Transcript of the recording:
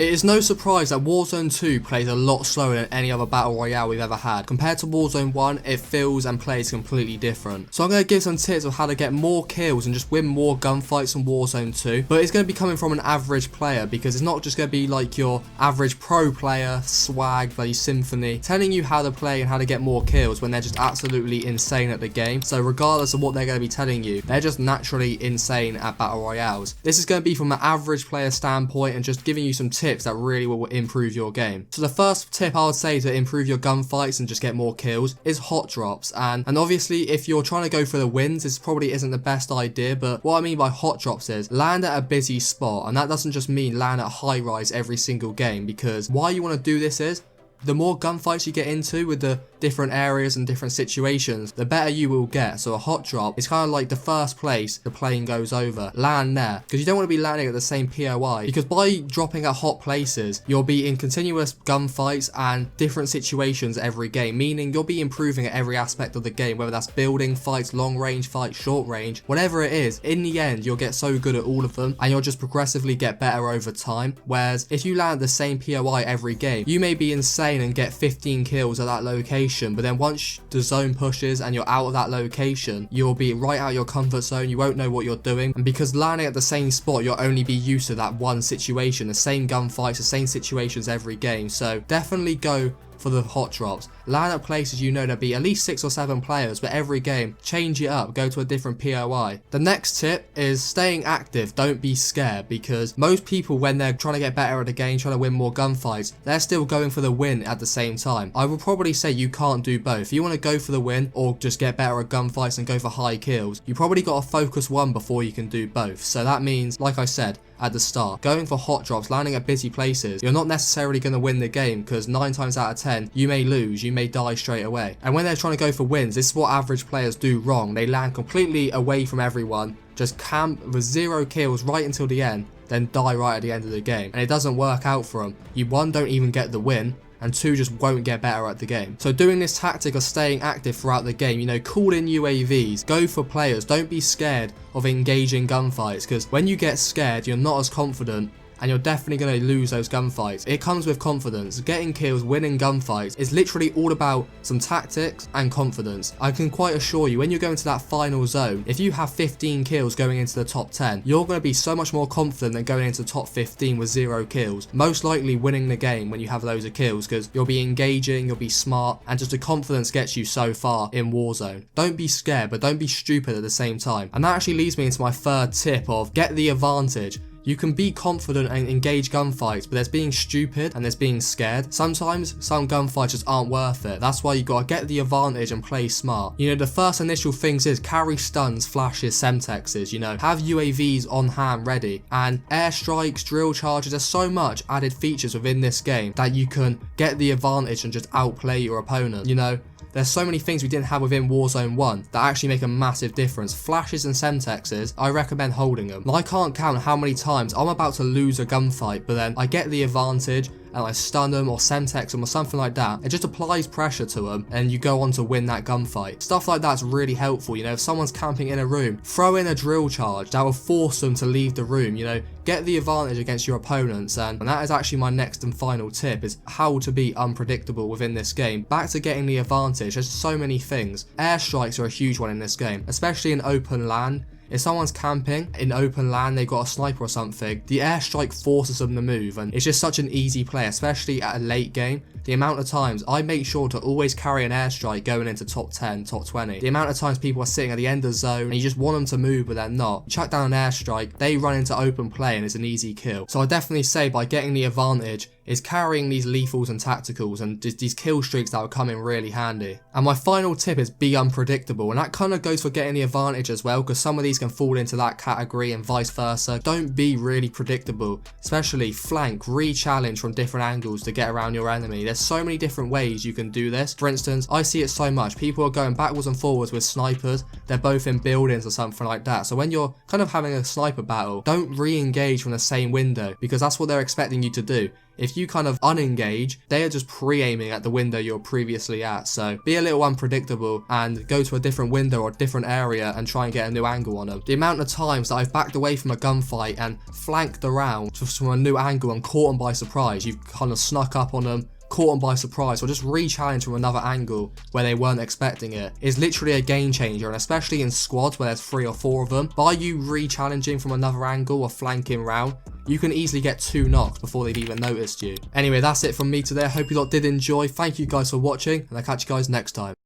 It is no surprise that Warzone 2 plays a lot slower than any other battle royale we've ever had. Compared to Warzone 1, it feels and plays completely different. So I'm going to give some tips of how to get more kills and just win more gunfights in Warzone 2. But it's going to be coming from an average player, because it's not just going to be like your average pro player, swag, bloody symphony, telling you how to play and how to get more kills when they're just absolutely insane at the game. So regardless of what they're going to be telling you, they're just naturally insane at battle royales. This is going to be from an average player standpoint and just giving you some tips that really will improve your game. So the first tip I would say to improve your gunfights and just get more kills is hot drops. And obviously if you're trying to go for the wins, this probably isn't the best idea, but what I mean by hot drops is land at a busy spot, and that doesn't just mean land at high rise every single game, because why you want to do this is the more gunfights you get into with the different areas and different situations, the better you will get. So a hot drop is kind of like the first place the plane goes over. Land there, because you don't want to be landing at the same POI, because by dropping at hot places, you'll be in continuous gunfights and different situations every game, meaning you'll be improving at every aspect of the game, whether that's building fights, long range fights, short range, whatever it is. In the end, you'll get so good at all of them and you'll just progressively get better over time. Whereas if you land at the same POI every game, you may be insane and get 15 kills at that location, but then once the zone pushes and you're out of that location, you'll be right out of your comfort zone, you won't know what you're doing, and because landing at the same spot, you'll only be used to that one situation, the same gunfights, the same situations every game. So definitely go for the hot drops. Land at places you know there'll be at least 6 or 7 players, but every game, change it up, go to a different POI. The next tip is staying active. Don't be scared, because most people, when they're trying to get better at the game, trying to win more gunfights, they're still going for the win at the same time. I will probably say you can't do both. If you want to go for the win or just get better at gunfights and go for high kills, you probably got to focus one before you can do both. So that means, like I said at the start, going for hot drops, landing at busy places, you're not necessarily going to win the game, because 9 times out of 10 you may lose, you may die straight away. And when they're trying to go for wins, this is what average players do wrong. They land completely away from everyone, just camp with 0 kills right until the end, then die right at the end of the game, and it doesn't work out for them. You, 1, don't even get the win, and 2, just won't get better at the game. So doing this tactic of staying active throughout the game, you know, call in UAVs, go for players, don't be scared of engaging gunfights, because when you get scared, you're not as confident, and you're definitely going to lose those gunfights. It comes with confidence. Getting kills, winning gunfights is literally all about some tactics and confidence. I can quite assure you, when you're going to that final zone, if you have 15 kills going into the top 10, you're going to be so much more confident than going into the top 15 with 0 kills. Most likely winning the game when you have loads of kills, because you'll be engaging, you'll be smart, and just the confidence gets you so far in Warzone. Don't be scared, but don't be stupid at the same time. And that actually leads me into my third tip of get the advantage. You can be confident and engage gunfights, but there's being stupid and there's being scared. Sometimes some gunfights just aren't worth it. That's why you gotta get the advantage and play smart. You know, the first initial things is carry stuns, flashes, semtexes, you know, have UAVs on hand ready, and airstrikes, drill charges. There's so much added features within this game that you can get the advantage and just outplay your opponent, you know. There's so many things we didn't have within Warzone 1 that actually make a massive difference. Flashes and semtexes, I recommend holding them. I can't count how many times I'm about to lose a gunfight, but then I get the advantage and I stun them or semtex them or something like that. It just applies pressure to them and you go on to win that gunfight. Stuff like that's really helpful. You know, if someone's camping in a room, throw in a drill charge that will force them to leave the room. You know, get the advantage against your opponents, and that is actually my next and final tip, is how to be unpredictable within this game. Back to getting the advantage, there's so many things. Airstrikes are a huge one in this game, especially in open land. If someone's camping in open land, they've got a sniper or something, the airstrike forces them to move, and it's just such an easy play, especially at a late game. The amount of times I make sure to always carry an airstrike going into top 10, top 20. The amount of times people are sitting at the end of the zone and you just want them to move but they're not. Chuck down an airstrike, they run into open play and it's an easy kill. So I definitely say by getting the advantage is carrying these lethals and tacticals and just these kill streaks that will come in really handy. And my final tip is be unpredictable, and that kind of goes for getting the advantage as well, because some of these can fall into that category and vice versa. Don't be really predictable, especially flank, re-challenge from different angles to get around your enemy. There's so many different ways you can do this. For instance, I see it so much. People are going backwards and forwards with snipers. They're both in buildings or something like that. So when you're kind of having a sniper battle, don't re-engage from the same window, because that's what they're expecting you to do. if you kind of unengage, they are just pre-aiming at the window you're previously at. So be a little unpredictable and go to a different window or a different area and try and get a new angle on them. The amount of times that I've backed away from a gunfight and flanked around just from a new angle and caught them by surprise, you've kind of snuck up on them, caught them by surprise, or just re-challenge from another angle where they weren't expecting it, is literally a game changer. And especially in squads where there's 3 or 4 of them, by you re-challenging from another angle or flanking round, you can easily get 2 knocks before they've even noticed you. Anyway, that's it from me today. I hope you lot did enjoy. Thank you guys for watching, and I'll catch you guys next time.